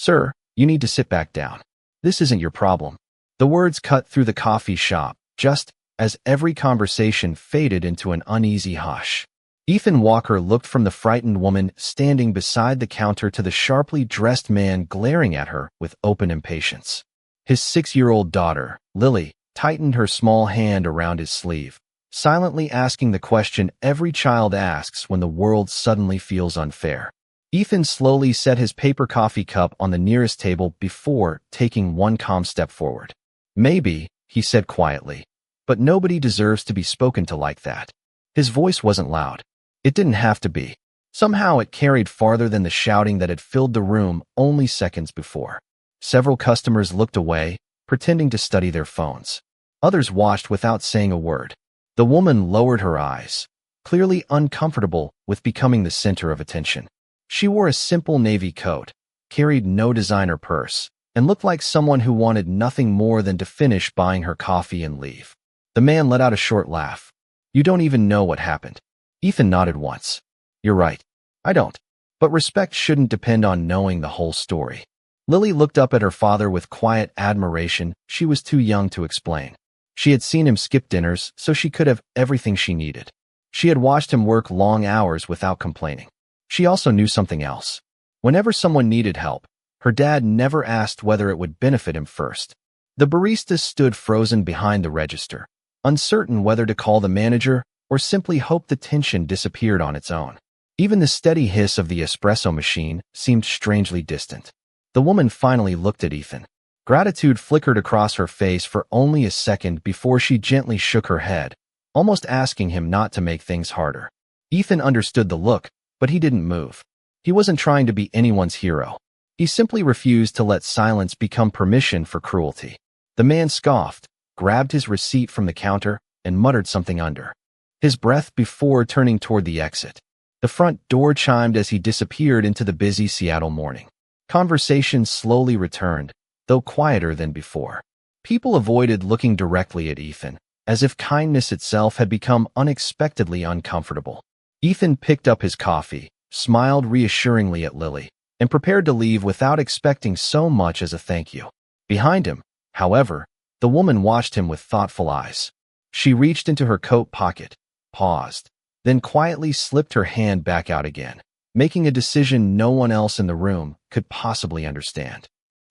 "Sir, you need to sit back down. This isn't your problem." The words cut through the coffee shop, just as every conversation faded into an uneasy hush. Ethan Walker looked from the frightened woman standing beside the counter to the sharply dressed man glaring at her with open impatience. His 6-year-old daughter, Lily, tightened her small hand around his sleeve, silently asking the question every child asks when the world suddenly feels unfair. Ethan slowly set his paper coffee cup on the nearest table before taking one calm step forward. "Maybe," he said quietly, "but nobody deserves to be spoken to like that." His voice wasn't loud. It didn't have to be. Somehow it carried farther than the shouting that had filled the room only seconds before. Several customers looked away, pretending to study their phones. Others watched without saying a word. The woman lowered her eyes, clearly uncomfortable with becoming the center of attention. She wore a simple navy coat, carried no designer purse, and looked like someone who wanted nothing more than to finish buying her coffee and leave. The man let out a short laugh. "You don't even know what happened." Ethan nodded once. "You're right. I don't. But respect shouldn't depend on knowing the whole story." Lily looked up at her father with quiet admiration. She was too young to explain. She had seen him skip dinners, so she could have everything she needed. She had watched him work long hours without complaining. She also knew something else. Whenever someone needed help, her dad never asked whether it would benefit him first. The barista stood frozen behind the register, uncertain whether to call the manager or simply hope the tension disappeared on its own. Even the steady hiss of the espresso machine seemed strangely distant. The woman finally looked at Ethan. Gratitude flickered across her face for only a second before she gently shook her head, almost asking him not to make things harder. Ethan understood the look, but he didn't move. He wasn't trying to be anyone's hero. He simply refused to let silence become permission for cruelty. The man scoffed, grabbed his receipt from the counter, and muttered something under his breath before turning toward the exit. The front door chimed as he disappeared into the busy Seattle morning. Conversation slowly returned, though quieter than before. People avoided looking directly at Ethan, as if kindness itself had become unexpectedly uncomfortable. Ethan picked up his coffee, smiled reassuringly at Lily, and prepared to leave without expecting so much as a thank you. Behind him, however, the woman watched him with thoughtful eyes. She reached into her coat pocket, paused, then quietly slipped her hand back out again, making a decision no one else in the room could possibly understand.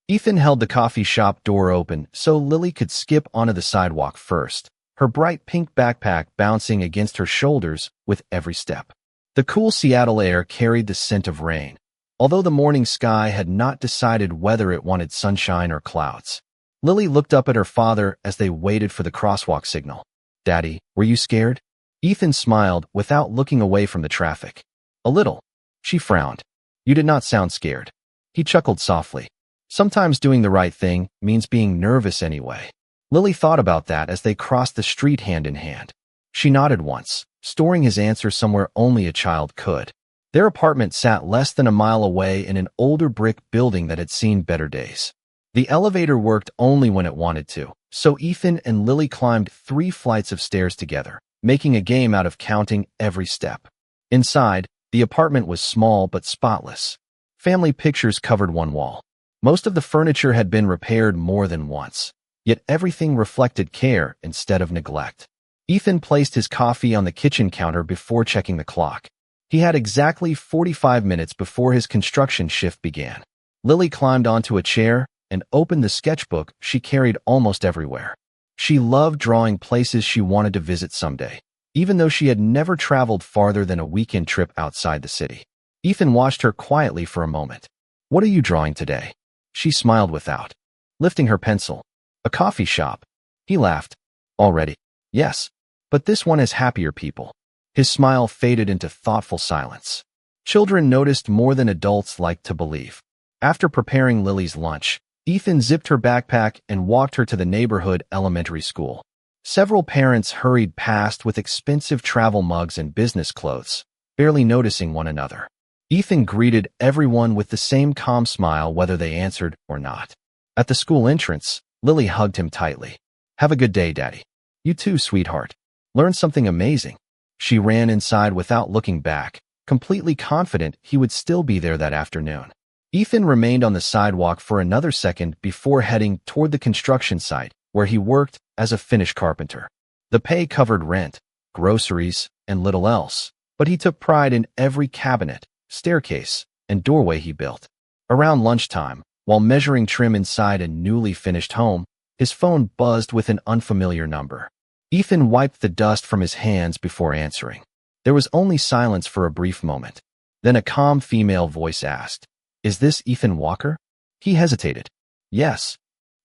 Ethan held the coffee shop door open so Lily could skip onto the sidewalk first, her bright pink backpack bouncing against her shoulders with every step. The cool Seattle air carried the scent of rain, although the morning sky had not decided whether it wanted sunshine or clouds. Lily looked up at her father as they waited for the crosswalk signal. "Daddy, were you scared?" Ethan smiled without looking away from the traffic. "A little." She frowned. "You did not sound scared." He chuckled softly. "Sometimes doing the right thing means being nervous anyway." Lily thought about that as they crossed the street hand in hand. She nodded once, storing his answer somewhere only a child could. Their apartment sat less than a mile away in an older brick building that had seen better days. The elevator worked only when it wanted to, so Ethan and Lily climbed 3 flights of stairs together, making a game out of counting every step. Inside, the apartment was small but spotless. Family pictures covered one wall. Most of the furniture had been repaired more than once, yet everything reflected care instead of neglect. Ethan placed his coffee on the kitchen counter before checking the clock. He had exactly 45 minutes before his construction shift began. Lily climbed onto a chair and opened the sketchbook she carried almost everywhere. She loved drawing places she wanted to visit someday, even though she had never traveled farther than a weekend trip outside the city. Ethan watched her quietly for a moment. "What are you drawing today?" She smiled without lifting her pencil. "A coffee shop." He laughed. "Already?" "Yes, but this one has happier people." His smile faded into thoughtful silence. Children noticed more than adults liked to believe. After preparing Lily's lunch, Ethan zipped her backpack and walked her to the neighborhood elementary school. Several parents hurried past with expensive travel mugs and business clothes, barely noticing one another. Ethan greeted everyone with the same calm smile whether they answered or not. At the school entrance, Lily hugged him tightly. "Have a good day, Daddy." "You too, sweetheart. Learn something amazing." She ran inside without looking back, completely confident he would still be there that afternoon. Ethan remained on the sidewalk for another second before heading toward the construction site, where he worked as a finished carpenter. The pay covered rent, groceries, and little else, but he took pride in every cabinet, staircase, and doorway he built. Around lunchtime, while measuring trim inside a newly finished home, his phone buzzed with an unfamiliar number. Ethan wiped the dust from his hands before answering. There was only silence for a brief moment. Then a calm female voice asked, "Is this Ethan Walker?" He hesitated. "Yes."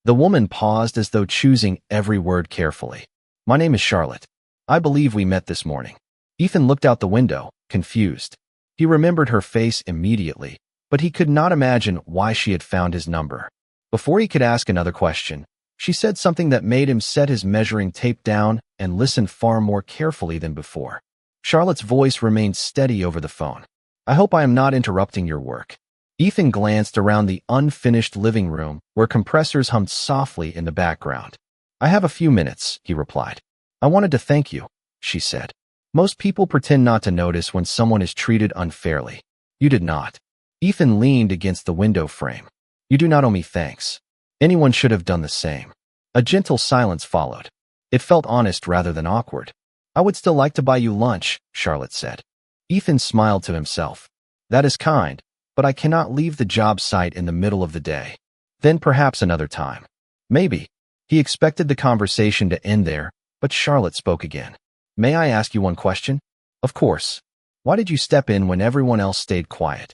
The woman paused as though choosing every word carefully. "My name is Charlotte. I believe we met this morning." Ethan looked out the window, confused. He remembered her face immediately, but he could not imagine why she had found his number. Before he could ask another question, she said something that made him set his measuring tape down and listen far more carefully than before. Charlotte's voice remained steady over the phone. "I hope I am not interrupting your work." Ethan glanced around the unfinished living room where compressors hummed softly in the background. "I have a few minutes," he replied. "I wanted to thank you," she said. "Most people pretend not to notice when someone is treated unfairly. You did not." Ethan leaned against the window frame. "You do not owe me thanks. Anyone should have done the same." A gentle silence followed. It felt honest rather than awkward. "I would still like to buy you lunch," Charlotte said. Ethan smiled to himself. "That is kind, but I cannot leave the job site in the middle of the day. Then perhaps another time." "Maybe." He expected the conversation to end there, but Charlotte spoke again. "May I ask you one question?" "Of course." "Why did you step in when everyone else stayed quiet?"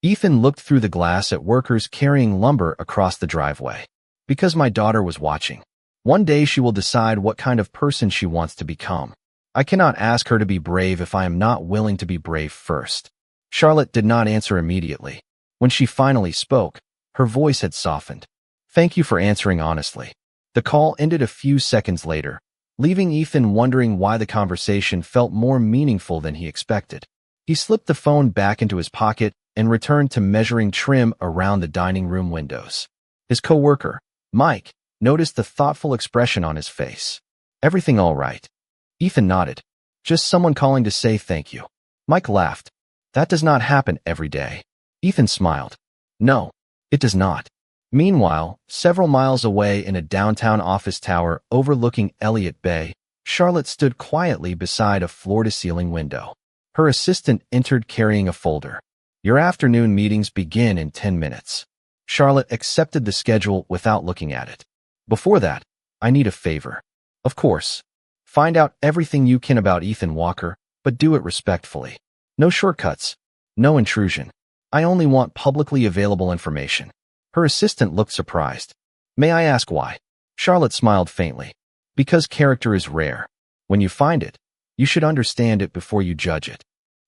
Ethan looked through the glass at workers carrying lumber across the driveway. "Because my daughter was watching. One day she will decide what kind of person she wants to become. I cannot ask her to be brave if I am not willing to be brave first." Charlotte did not answer immediately. When she finally spoke, her voice had softened. "Thank you for answering honestly." The call ended a few seconds later, leaving Ethan wondering why the conversation felt more meaningful than he expected. He slipped the phone back into his pocket and returned to measuring trim around the dining room windows. His coworker, Mike, noticed the thoughtful expression on his face. "Everything all right?" Ethan nodded. "Just someone calling to say thank you." Mike laughed. "That does not happen every day." Ethan smiled. "No, it does not." Meanwhile, several miles away in a downtown office tower overlooking Elliott Bay, Charlotte stood quietly beside a floor-to-ceiling window. Her assistant entered carrying a folder. "Your afternoon meetings begin in 10 minutes." Charlotte accepted the schedule without looking at it. "Before that, I need a favor." "Of course. Find out everything you can about Ethan Walker, but do it respectfully. No shortcuts. No intrusion. I only want publicly available information." Her assistant looked surprised. "May I ask why?" Charlotte smiled faintly. "Because character is rare. When you find it, you should understand it before you judge it."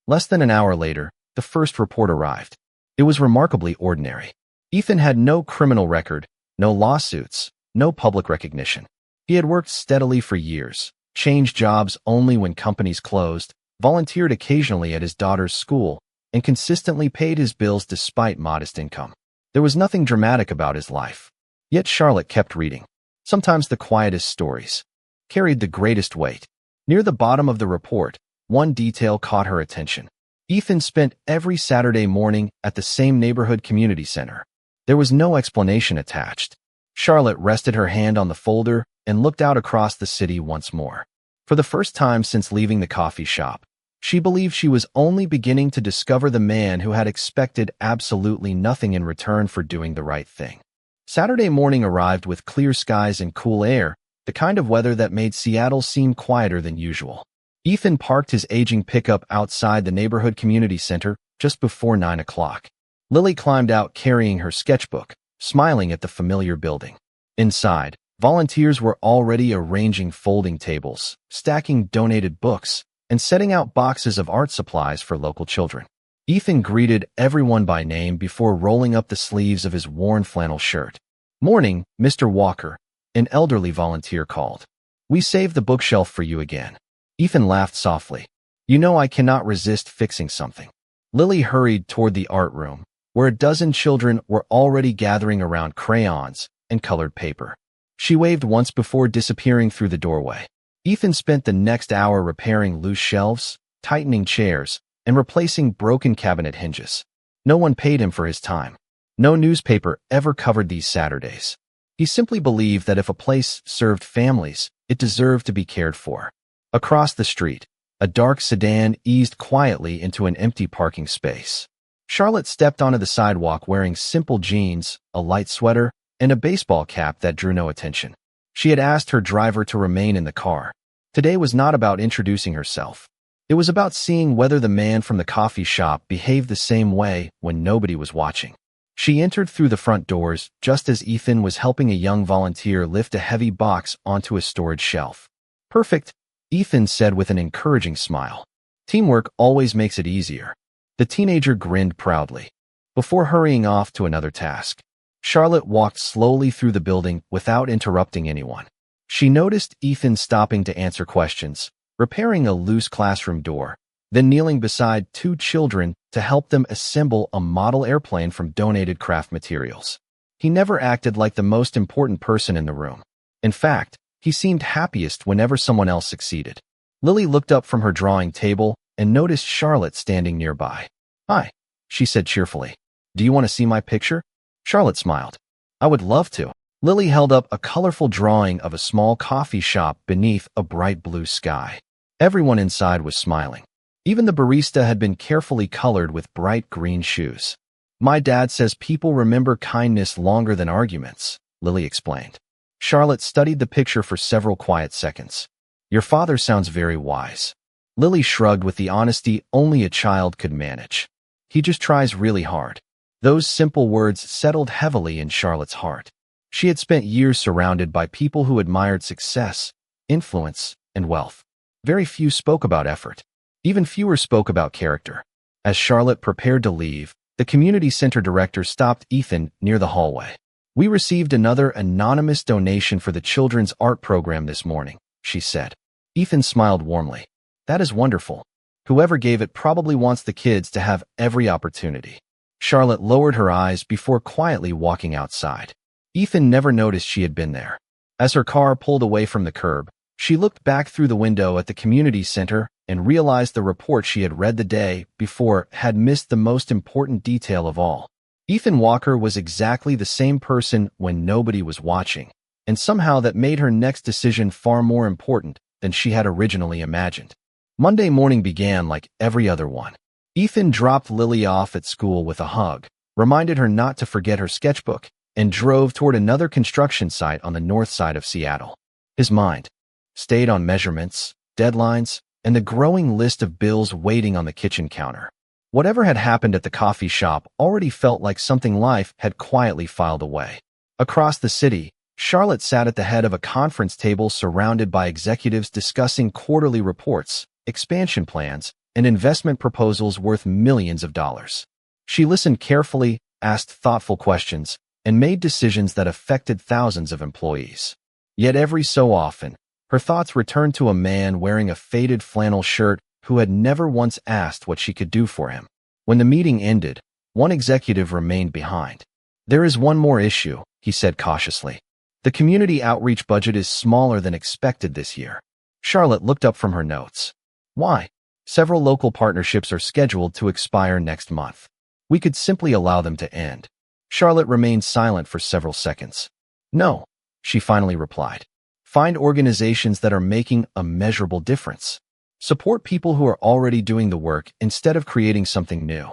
Less than an hour later, the first report arrived. It was remarkably ordinary. Ethan had no criminal record, no lawsuits, no public recognition. He had worked steadily for years, changed jobs only when companies closed, volunteered occasionally at his daughter's school, and consistently paid his bills despite modest income. There was nothing dramatic about his life. Yet Charlotte kept reading. Sometimes the quietest stories carried the greatest weight. Near the bottom of the report, one detail caught her attention. Ethan spent every Saturday morning at the same neighborhood community center. There was no explanation attached. Charlotte rested her hand on the folder and looked out across the city once more. For the first time since leaving the coffee shop, she believed she was only beginning to discover the man who had expected absolutely nothing in return for doing the right thing. Saturday morning arrived with clear skies and cool air, the kind of weather that made Seattle seem quieter than usual. Ethan parked his aging pickup outside the neighborhood community center just before 9 o'clock. Lily climbed out carrying her sketchbook, smiling at the familiar building. Inside, volunteers were already arranging folding tables, stacking donated books, and setting out boxes of art supplies for local children. Ethan greeted everyone by name before rolling up the sleeves of his worn flannel shirt. "Morning, Mr. Walker," an elderly volunteer called. "We saved the bookshelf for you again." Ethan laughed softly. "You know I cannot resist fixing something." Lily hurried toward the art room, where a dozen children were already gathering around crayons and colored paper. She waved once before disappearing through the doorway. Ethan spent the next hour repairing loose shelves, tightening chairs, and replacing broken cabinet hinges. No one paid him for his time. No newspaper ever covered these Saturdays. He simply believed that if a place served families, it deserved to be cared for. Across the street, a dark sedan eased quietly into an empty parking space. Charlotte stepped onto the sidewalk wearing simple jeans, a light sweater, and a baseball cap that drew no attention. She had asked her driver to remain in the car. Today was not about introducing herself. It was about seeing whether the man from the coffee shop behaved the same way when nobody was watching. She entered through the front doors just as Ethan was helping a young volunteer lift a heavy box onto a storage shelf. "Perfect," Ethan said with an encouraging smile. "Teamwork always makes it easier." The teenager grinned proudly. Before hurrying off to another task, Charlotte walked slowly through the building without interrupting anyone. She noticed Ethan stopping to answer questions, repairing a loose classroom door, then kneeling beside two children to help them assemble a model airplane from donated craft materials. He never acted like the most important person in the room. In fact, he seemed happiest whenever someone else succeeded. Lily looked up from her drawing table and noticed Charlotte standing nearby. "Hi," she said cheerfully. "Do you want to see my picture?" Charlotte smiled. "I would love to." Lily held up a colorful drawing of a small coffee shop beneath a bright blue sky. Everyone inside was smiling. Even the barista had been carefully colored with bright green shoes. "My dad says people remember kindness longer than arguments," Lily explained. Charlotte studied the picture for several quiet seconds. "Your father sounds very wise." Lily shrugged with the honesty only a child could manage. "He just tries really hard." Those simple words settled heavily in Charlotte's heart. She had spent years surrounded by people who admired success, influence, and wealth. Very few spoke about effort. Even fewer spoke about character. As Charlotte prepared to leave, the community center director stopped Ethan near the hallway. "We received another anonymous donation for the children's art program this morning," she said. Ethan smiled warmly. "That is wonderful. Whoever gave it probably wants the kids to have every opportunity." Charlotte lowered her eyes before quietly walking outside. Ethan never noticed she had been there. As her car pulled away from the curb, she looked back through the window at the community center and realized the report she had read the day before had missed the most important detail of all. Ethan Walker was exactly the same person when nobody was watching, and somehow that made her next decision far more important than she had originally imagined. Monday morning began like every other one. Ethan dropped Lily off at school with a hug, reminded her not to forget her sketchbook, and drove toward another construction site on the north side of Seattle. His mind stayed on measurements, deadlines, and the growing list of bills waiting on the kitchen counter. Whatever had happened at the coffee shop already felt like something life had quietly filed away. Across the city, Charlotte sat at the head of a conference table surrounded by executives discussing quarterly reports, expansion plans, and investment proposals worth millions of dollars. She listened carefully, asked thoughtful questions, and made decisions that affected thousands of employees. Yet every so often, her thoughts returned to a man wearing a faded flannel shirt who had never once asked what she could do for him. When the meeting ended, one executive remained behind. "There is one more issue," he said cautiously. "The community outreach budget is smaller than expected this year." Charlotte looked up from her notes. "Why?" "Several local partnerships are scheduled to expire next month. We could simply allow them to end." Charlotte remained silent for several seconds. "No," she finally replied. "Find organizations that are making a measurable difference. Support people who are already doing the work instead of creating something new."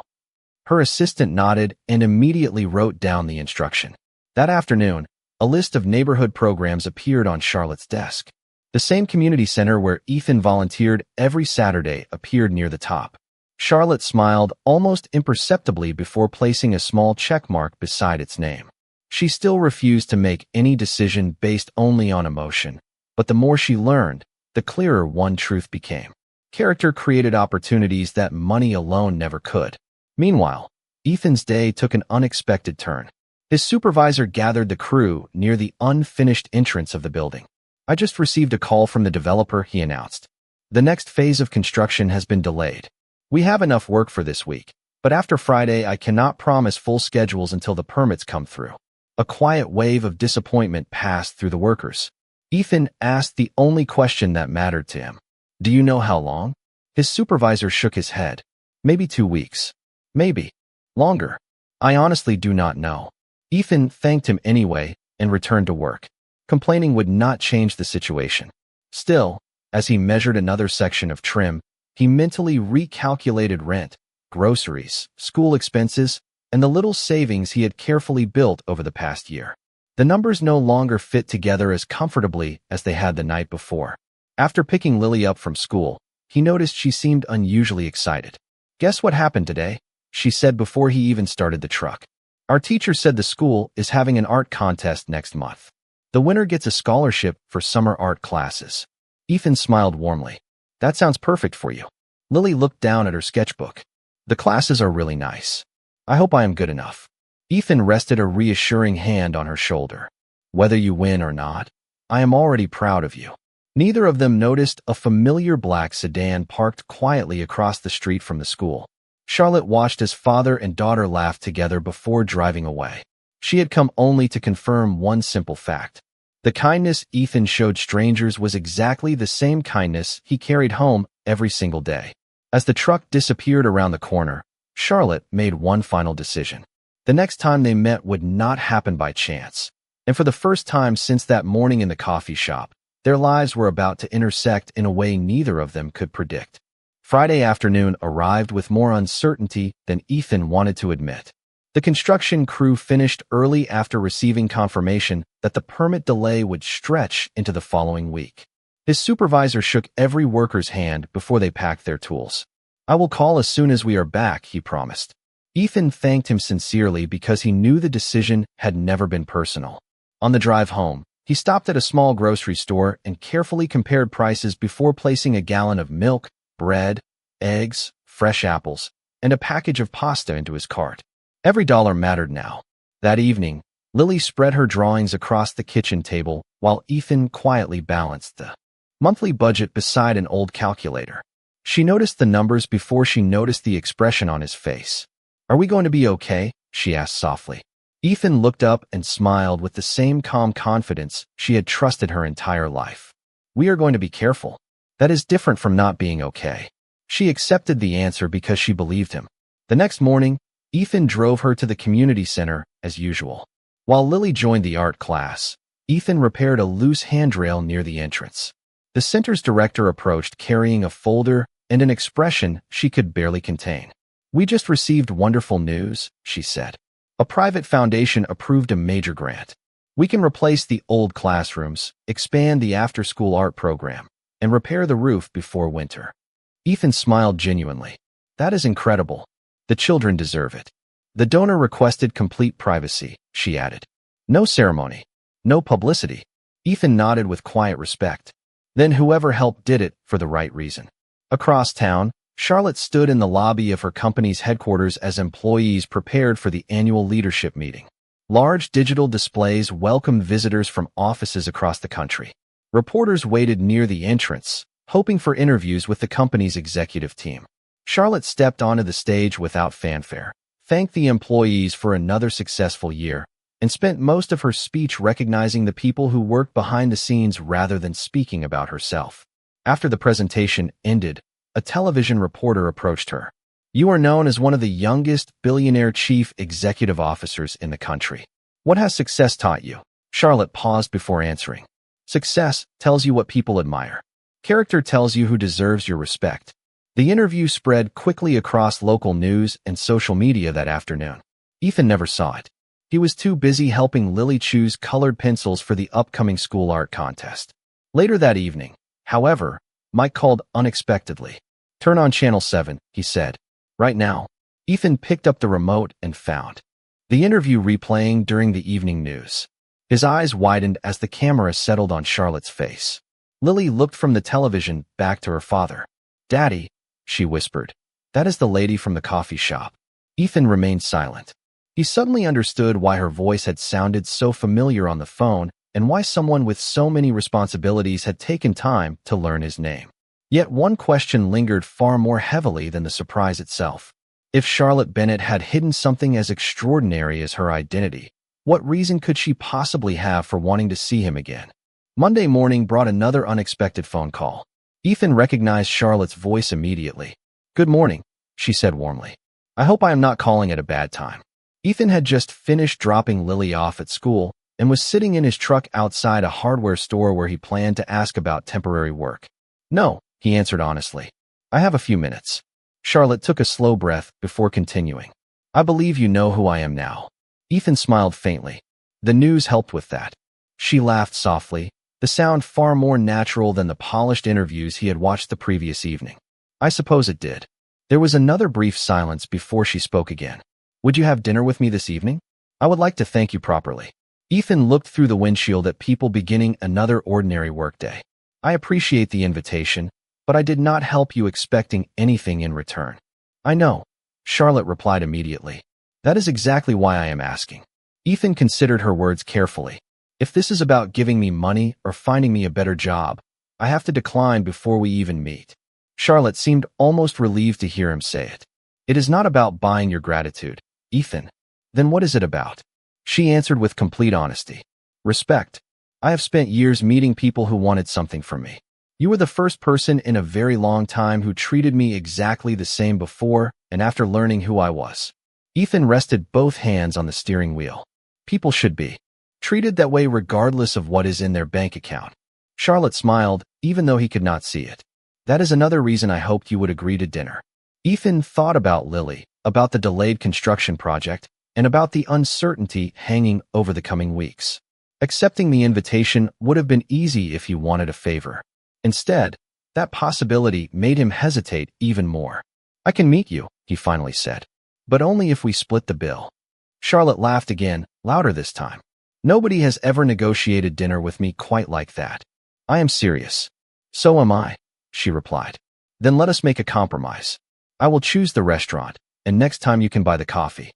Her assistant nodded and immediately wrote down the instruction. That afternoon, a list of neighborhood programs appeared on Charlotte's desk. The same community center where Ethan volunteered every Saturday appeared near the top. Charlotte smiled almost imperceptibly before placing a small check mark beside its name. She still refused to make any decision based only on emotion, but the more she learned, the clearer one truth became. Character created opportunities that money alone never could. Meanwhile, Ethan's day took an unexpected turn. His supervisor gathered the crew near the unfinished entrance of the building. "I just received a call from the developer," he announced. "The next phase of construction has been delayed. We have enough work for this week, but after Friday I cannot promise full schedules until the permits come through." A quiet wave of disappointment passed through the workers. Ethan asked the only question that mattered to him. "Do you know how long?" His supervisor shook his head. "Maybe 2 weeks. Maybe longer." I honestly do not know. Ethan thanked him anyway and returned to work. Complaining would not change the situation. Still, as he measured another section of trim, he mentally recalculated rent, groceries, school expenses, and the little savings he had carefully built over the past year. The numbers no longer fit together as comfortably as they had the night before. After picking Lily up from school, he noticed she seemed unusually excited. "Guess what happened today?" she said before he even started the truck. "Our teacher said the school is having an art contest next month. The winner gets a scholarship for summer art classes." Ethan smiled warmly. "That sounds perfect for you." Lily looked down at her sketchbook. "The classes are really nice. I hope I am good enough." Ethan rested a reassuring hand on her shoulder. "Whether you win or not, I am already proud of you." Neither of them noticed a familiar black sedan parked quietly across the street from the school. Charlotte watched as father and daughter laughed together before driving away. She had come only to confirm one simple fact. The kindness Ethan showed strangers was exactly the same kindness he carried home every single day. As the truck disappeared around the corner, Charlotte made one final decision. The next time they met would not happen by chance. And for the first time since that morning in the coffee shop, their lives were about to intersect in a way neither of them could predict. Friday afternoon arrived with more uncertainty than Ethan wanted to admit. The construction crew finished early after receiving confirmation that the permit delay would stretch into the following week. His supervisor shook every worker's hand before they packed their tools. "I will call as soon as we are back," he promised. Ethan thanked him sincerely because he knew the decision had never been personal. On the drive home, he stopped at a small grocery store and carefully compared prices before placing a gallon of milk, bread, eggs, fresh apples, and a package of pasta into his cart. Every dollar mattered now. That evening, Lily spread her drawings across the kitchen table while Ethan quietly balanced the monthly budget beside an old calculator. She noticed the numbers before she noticed the expression on his face. "Are we going to be okay?" she asked softly. Ethan looked up and smiled with the same calm confidence she had trusted her entire life. "We are going to be careful. That is different from not being okay." She accepted the answer because she believed him. The next morning, Ethan drove her to the community center as usual. While Lily joined the art class, Ethan repaired a loose handrail near the entrance. The center's director approached carrying a folder and an expression she could barely contain. "We just received wonderful news," she said. "A private foundation approved a major grant. We can replace the old classrooms, expand the after-school art program, and repair the roof before winter." Ethan smiled genuinely. "That is incredible. The children deserve it." "The donor requested complete privacy," she added. "No ceremony. No publicity." Ethan nodded with quiet respect. Then whoever helped did it for the right reason. Across town, Charlotte stood in the lobby of her company's headquarters as employees prepared for the annual leadership meeting. Large digital displays welcomed visitors from offices across the country. Reporters waited near the entrance, hoping for interviews with the company's executive team. Charlotte stepped onto the stage without fanfare, thanked the employees for another successful year, and spent most of her speech recognizing the people who worked behind the scenes rather than speaking about herself. After the presentation ended, a television reporter approached her. "You are known as one of the youngest Billionaire chief executive officers in the country. What has success taught you?" Charlotte paused before answering. "Success tells you what people admire. Character tells you who deserves your respect." The interview spread quickly across local news and social media that afternoon. Ethan never saw it. He was too busy helping Lily choose colored pencils for the upcoming school art contest. Later that evening, however, Mike called unexpectedly. "Turn on Channel 7, he said. "Right now." Ethan picked up the remote and found the interview replaying during the evening news. His eyes widened as the camera settled on Charlotte's face. Lily looked from the television back to her father. "Daddy," she whispered. "That is the lady from the coffee shop." Ethan remained silent. He suddenly understood why her voice had sounded so familiar on the phone and why someone with so many responsibilities had taken time to learn his name. Yet one question lingered far more heavily than the surprise itself. If Charlotte Bennett had hidden something as extraordinary as her identity, what reason could she possibly have for wanting to see him again? Monday morning brought another unexpected phone call. Ethan recognized Charlotte's voice immediately. "Good morning," she said warmly. "I hope I am not calling at a bad time." Ethan had just finished dropping Lily off at school and was sitting in his truck outside a hardware store where he planned to ask about temporary work. "No," he answered honestly. "I have a few minutes." Charlotte took a slow breath before continuing. "I believe you know who I am now." Ethan smiled faintly. The news helped with that. She laughed softly, the sound far more natural than the polished interviews he had watched the previous evening. "I suppose it did." There was another brief silence before she spoke again. "Would you have dinner with me this evening? I would like to thank you properly." Ethan looked through the windshield at people beginning another ordinary workday. "I appreciate the invitation, but I did not help you expecting anything in return." "I know," Charlotte replied immediately. "That is exactly why I am asking." Ethan considered her words carefully. "If this is about giving me money or finding me a better job, I have to decline before we even meet." Charlotte seemed almost relieved to hear him say it. "It is not about buying your gratitude, Ethan." "Then what is it about?" She answered with complete honesty. "Respect. I have spent years meeting people who wanted something from me. You were the first person in a very long time who treated me exactly the same before and after learning who I was." Ethan rested both hands on the steering wheel. "People should be treated that way regardless of what is in their bank account." Charlotte smiled, even though he could not see it. "That is another reason I hoped you would agree to dinner." Ethan thought about Lily, about the delayed construction project, and about the uncertainty hanging over the coming weeks. Accepting the invitation would have been easy if he wanted a favor. Instead, that possibility made him hesitate even more. "I can meet you," he finally said, "but only if we split the bill." Charlotte laughed again, louder this time. "Nobody has ever negotiated dinner with me quite like that." "I am serious." "So am I," she replied. "Then let us make a compromise. I will choose the restaurant, and next time you can buy the coffee."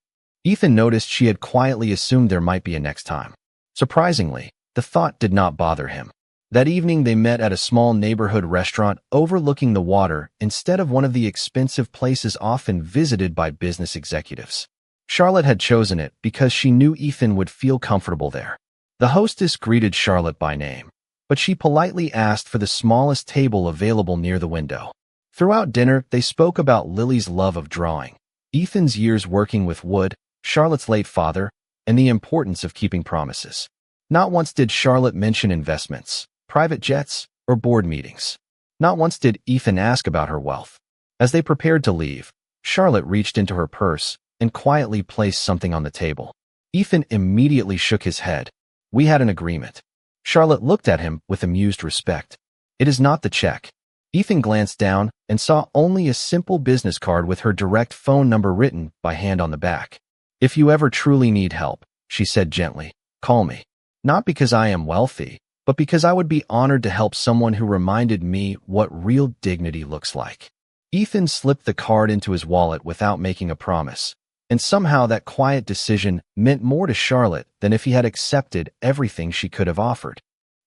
Ethan noticed she had quietly assumed there might be a next time. Surprisingly, the thought did not bother him. That evening they met at a small neighborhood restaurant overlooking the water instead of one of the expensive places often visited by business executives. Charlotte had chosen it because she knew Ethan would feel comfortable there. The hostess greeted Charlotte by name, but she politely asked for the smallest table available near the window. Throughout dinner, they spoke about Lily's love of drawing, Ethan's years working with wood, Charlotte's late father, and the importance of keeping promises. Not once did Charlotte mention investments, private jets, or board meetings. Not once did Ethan ask about her wealth. As they prepared to leave, Charlotte reached into her purse and quietly placed something on the table. Ethan immediately shook his head. "We had an agreement." Charlotte looked at him with amused respect. "It is not the check." Ethan glanced down and saw only a simple business card with her direct phone number written by hand on the back. "If you ever truly need help," she said gently, "call me. Not because I am wealthy, but because I would be honored to help someone who reminded me what real dignity looks like." Ethan slipped the card into his wallet without making a promise, and somehow that quiet decision meant more to Charlotte than if he had accepted everything she could have offered.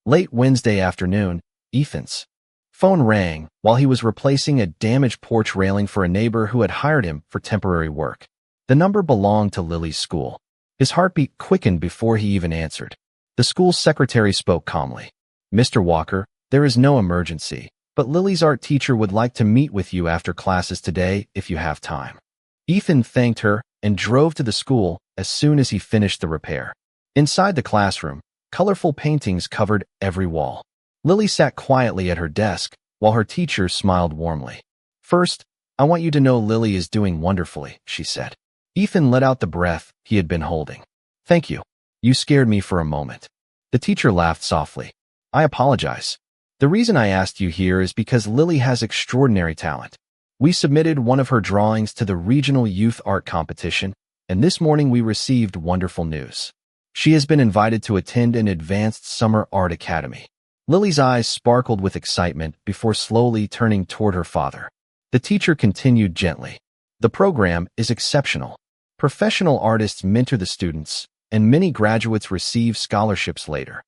Late Wednesday afternoon, Ethan's phone rang while he was replacing a damaged porch railing for a neighbor who had hired him for temporary work. The number belonged to Lily's school. His heartbeat quickened before he even answered. The school secretary spoke calmly. "Mr. Walker, there is no emergency, but Lily's art teacher would like to meet with you after classes today if you have time." Ethan thanked her and drove to the school as soon as he finished the repair. Inside the classroom, colorful paintings covered every wall. Lily sat quietly at her desk while her teacher smiled warmly. "First, I want you to know Lily is doing wonderfully," she said. Ethan let out the breath he had been holding. "Thank you. You scared me for a moment." The teacher laughed softly. "I apologize. The reason I asked you here is because Lily has extraordinary talent. We submitted one of her drawings to the regional youth art competition, and this morning we received wonderful news. She has been invited to attend an advanced summer art academy." Lily's eyes sparkled with excitement before slowly turning toward her father. The teacher continued gently. "The program is exceptional. Professional artists mentor the students, and many graduates receive scholarships later."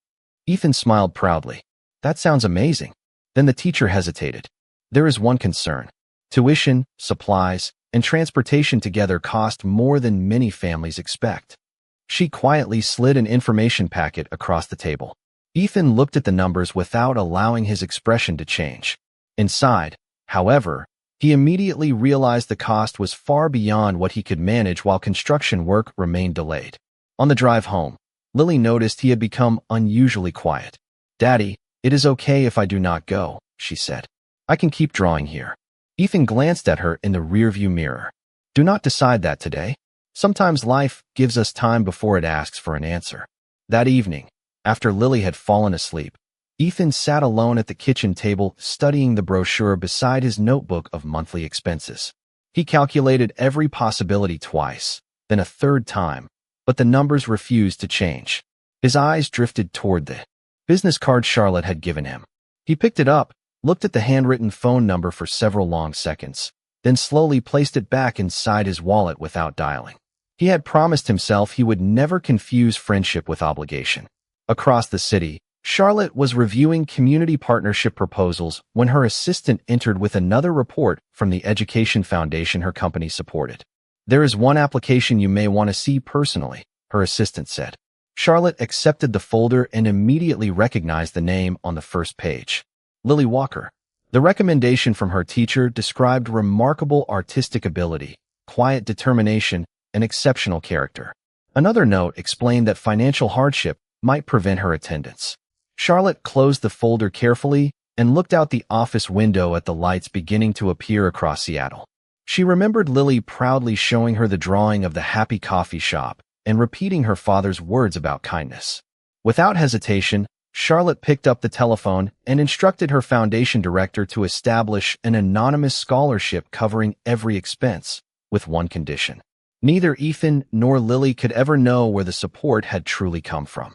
Ethan smiled proudly. "That sounds amazing." Then the teacher hesitated. "There is one concern. Tuition, supplies, and transportation together cost more than many families expect." She quietly slid an information packet across the table. Ethan looked at the numbers without allowing his expression to change. Inside, however, He immediately realized the cost was far beyond what he could manage while construction work remained delayed. On the drive home, Lily noticed he had become unusually quiet. "Daddy, it is okay if I do not go," she said. "I can keep drawing here." Ethan glanced at her in the rearview mirror. "Do not decide that today. Sometimes life gives us time before it asks for an answer." That evening, after Lily had fallen asleep, Ethan sat alone at the kitchen table studying the brochure beside his notebook of monthly expenses. He calculated every possibility twice, then a third time, but the numbers refused to change. His eyes drifted toward the business card Charlotte had given him. He picked it up, looked at the handwritten phone number for several long seconds, then slowly placed it back inside his wallet without dialing. He had promised himself he would never confuse friendship with obligation. Across the city, Charlotte was reviewing community partnership proposals when her assistant entered with another report from the education foundation her company supported. "There is one application you may want to see personally," her assistant said. Charlotte accepted the folder and immediately recognized the name on the first page. Lily Walker. The recommendation from her teacher described remarkable artistic ability, quiet determination, and exceptional character. Another note explained that financial hardship might prevent her attendance. Charlotte closed the folder carefully and looked out the office window at the lights beginning to appear across Seattle. She remembered Lily proudly showing her the drawing of the happy coffee shop and repeating her father's words about kindness. Without hesitation, Charlotte picked up the telephone and instructed her foundation director to establish an anonymous scholarship covering every expense, with one condition. Neither Ethan nor Lily could ever know where the support had truly come from.